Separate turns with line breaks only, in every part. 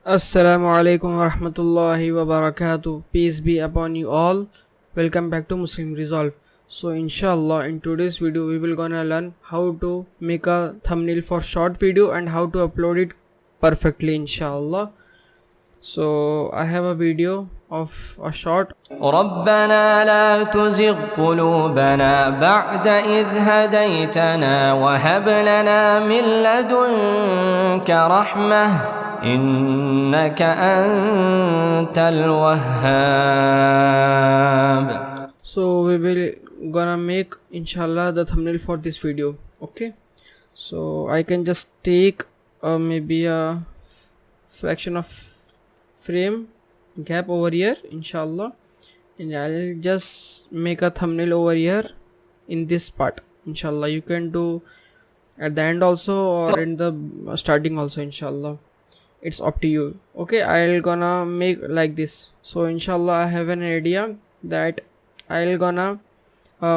Assalamu alaikum wa rahmatullahi wa barakatuh. Peace be upon you all. Welcome back to Muslim Resolve. So inshallah in today's video we will gonna learn how to make a thumbnail for short video and how to upload it perfectly inshallah. So I have a video of a short.
ربنا لا تزغ قلوبنا بعد إذ هديتنا وهب لنا من لدنك رحمة إنك أنت الوهاب.
So we will gonna make inshallah the thumbnail for this video. Okay, so I can just take maybe a fraction of frame gap over here inshallah, and I'll just make a thumbnail over here in this part inshallah. You can do at the end also or in the starting also inshallah, it's up to you. Okay, I'll gonna make like this. So inshallah I have an idea that I'll gonna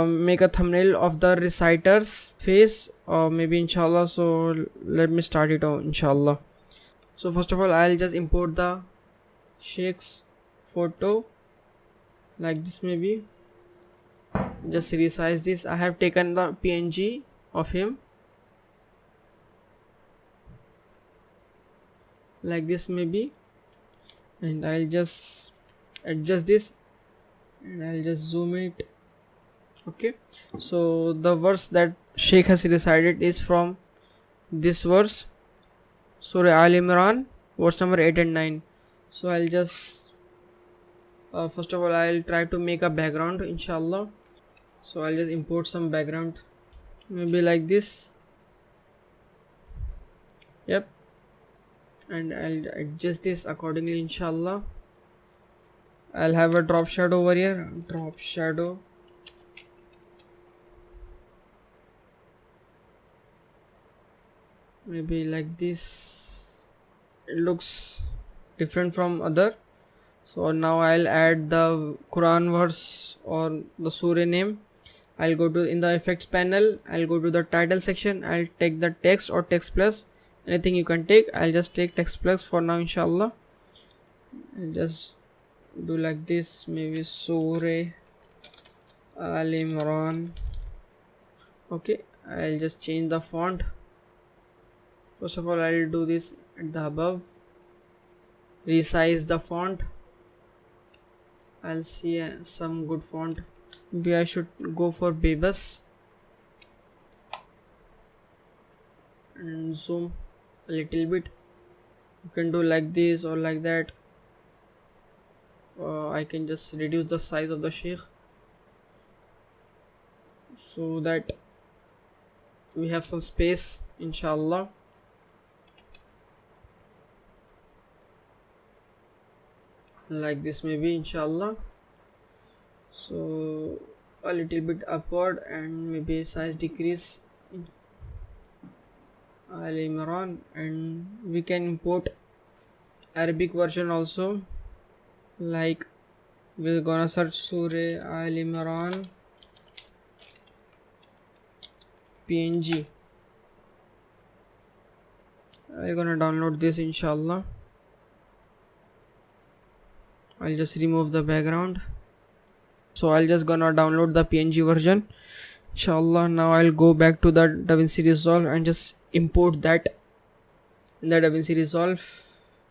make a thumbnail of the reciter's face or maybe inshallah. So let me start it on inshallah. So first of all I'll just import the Sheikh's photo like this, maybe just resize this. I have taken the PNG of him like this maybe, and I'll just adjust this and I'll just zoom it. Okay, so the verse that Sheikh has recited is from this verse, Surah Al Imran, verse number 8 and 9. So I'll just first of all I'll try to make a background inshallah. So I'll just import some background maybe like this. Yep, and I'll adjust this accordingly inshallah. I'll have a drop shadow over here, drop shadow, maybe like this. It looks different from other. So now I'll add the Quran verse or the surah name. I'll go to in the effects panel, I'll go to the title section, I'll take the text or text plus, anything you can take. I'll just take text plus for now inshallah. I'll just do like this, maybe Surah Al Imran. Okay, I'll just change the font. First of all I'll do this at the above, resize the font. I'll see some good font. Maybe I should go for Bebas and zoom a little bit. You can do like this or like that. I can just reduce the size of the Sheikh so that we have some space inshallah. Like this maybe inshallah. So a little bit upward and maybe size decrease in Al Imran, and we can import Arabic version also. Like we're gonna search Surah Al Imran PNG. I'm gonna download this inshallah. I'll just remove the background. So I'll just gonna download the PNG version inshallah. Now I'll go back to the DaVinci Resolve and just import that in the DaVinci Resolve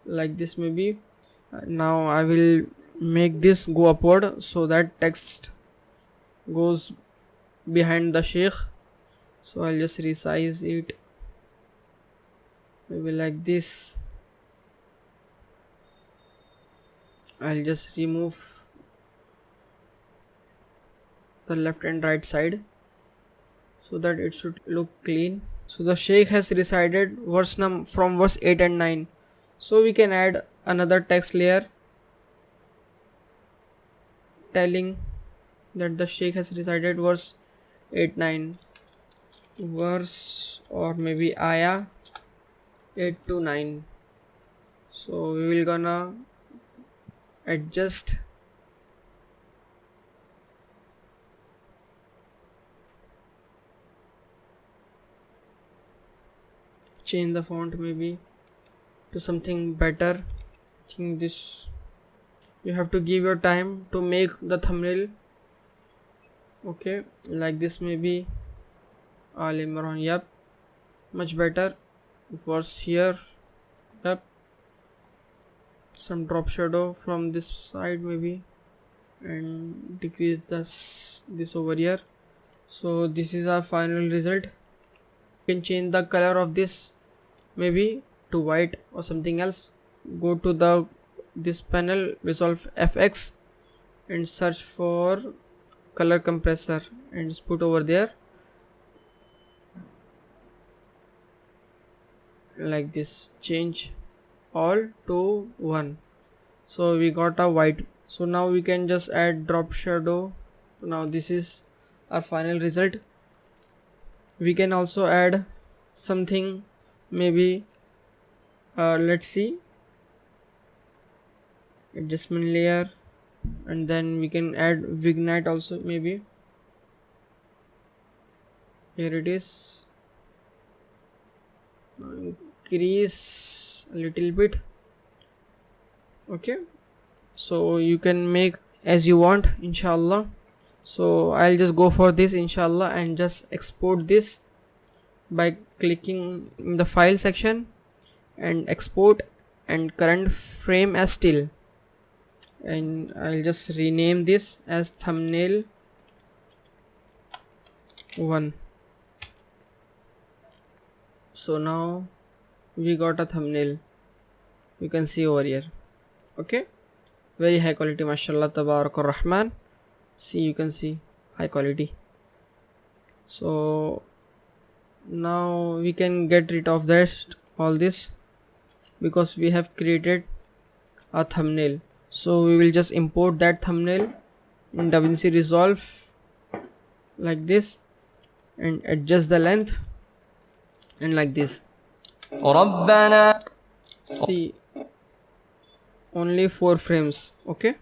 like this maybe. Now I will make this go upward so that text goes behind the Sheikh. So I'll just resize it maybe like this. I'll just remove the left and right side so that it should look clean. So the Sheikh has recited from verse 8 and 9. So we can add another text layer telling that the Sheikh has recited verse 8 9, verse or maybe ayah 8 to 9. So we will gonna adjust change the font maybe to something better think this you have to give your time to make the thumbnail. Okay, like this maybe Al Imran. Yep, much better. It was here. Yep, some drop shadow from this side maybe, and decrease this over here. So this is our final result. You can change the color of this maybe to white or something else. Go to this panel, Resolve FX, and search for color compressor and just put over there like this. Change all to 1. So we got a white. So now we can just add drop shadow. Now this is our final result. We can also add something maybe let's see, adjustment layer, and then we can add vignette also maybe. Here it is. Increase a little bit. Okay, so you can make as you want, inshallah. So I'll just go for this, inshallah, and just export this by clicking in the file section and export and current frame as still, and I'll just rename this as thumbnail 1. So now we got a thumbnail, you can see over here. Okay, very high quality, mashallah, tabarakur rahman. See, you can see high quality. So now we can get rid of all this because we have created a thumbnail. So we will just import that thumbnail in DaVinci Resolve like this and adjust the length, and like this.
ربنا
See, only 4 frames. Okay,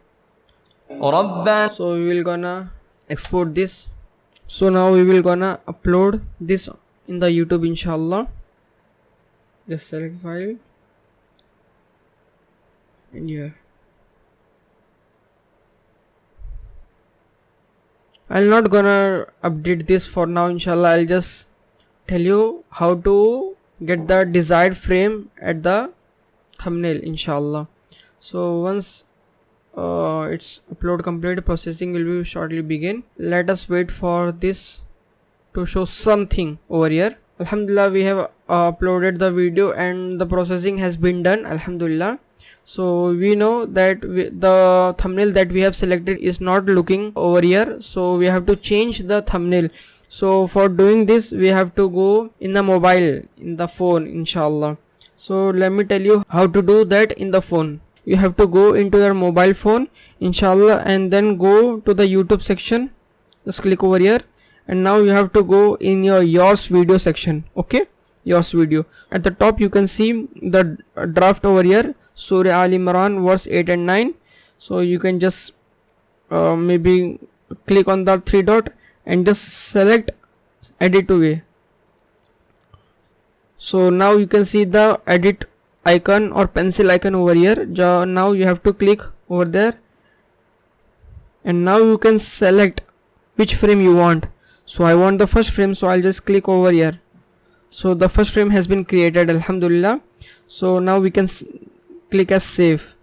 ربنا
so we will gonna export this. So now we will gonna upload this in the YouTube, inshallah. Just select file and here. I'll not gonna update this for now, inshallah. I'll just tell you how to get the desired frame at the thumbnail, inshallah. So once its upload complete, processing will be shortly begin. Let us wait for this to show something over here. Alhamdulillah, we have uploaded the video and the processing has been done, alhamdulillah. So we know that the thumbnail that we have selected is not looking over here, so we have to change the thumbnail. So for doing this we have to go in the mobile, in the phone, inshallah. So let me tell you how to do that in the phone. You have to go into your mobile phone, inshallah, and then go to the YouTube section. Just click over here, and now you have to go in your yours video section. Okay, yours video. At the top you can see the draft over here, Surah Al Imran verse 8 and 9. So you can just maybe click on the 3 dot and just select edit away. So now you can see the edit icon or pencil icon over here. Now you have to click over there, and now you can select which frame you want. So I want the first frame, so I'll just click over here. So the first frame has been created, alhamdulillah. So now we can click as save.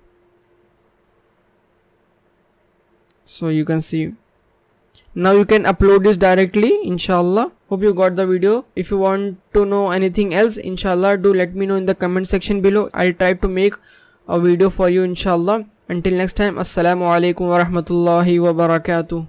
So you can see now you can upload this directly, inshallah. Hope you got the video. If you want to know anything else, inshallah, do let me know in the comment section below. I'll try to make a video for you, inshallah. Until next time, assalamu alaikum wa rahmatullahi wa barakatuh.